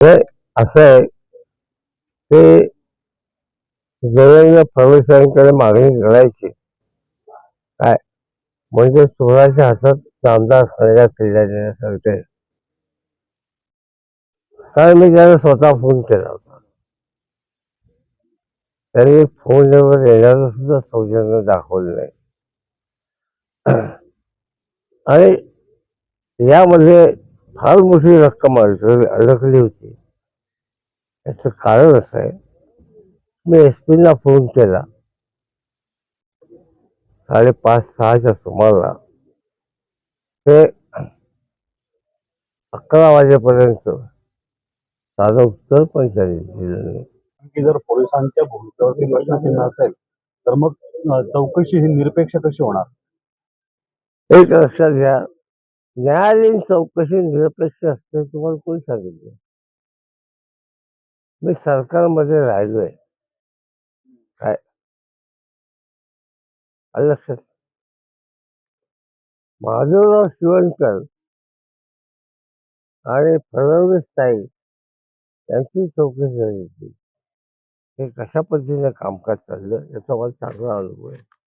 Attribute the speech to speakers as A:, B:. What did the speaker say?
A: हे असं आहे ते देवेंद्र फडणवीसांकडे मागणी करायची काय म्हणजे स्वराज्य हातात आमदार असणाऱ्या किल्ल्या देण्यासारखे. कारण मी त्याला स्वतः फोन केला होता. त्यांनी फोनवर येण्याचं सुद्धा सौजन्य दाखवलं नाही. आणि यामध्ये फार मोठी रक्कम अडकली होती. याचं कारण असं आहे, मी एसपींना फोन केला 5:30-6च्या सुमाराला. ते 11 वाजेपर्यंत साधं उत्तर पण त्यांनी दिलं नाही.
B: की जर पोलिसांच्या भूमिकेवरती प्रश्नचिन्ह असेल तर मग चौकशी ही निरपेक्ष कशी होणार?
A: एक लक्षात घ्या, न्यायालयीन चौकशी निरपेक्ष असते तुम्हाला कोणी सांगितलं? मी सरकारमध्ये राहिलोय. काय आलं लक्षात? माधवराव शिवणकर आणि फडणवीस ताई यांची चौकशी झाली होती. हे कशा पद्धतीने कामकाज चाललं याचा मला चांगला अनुभव आहे.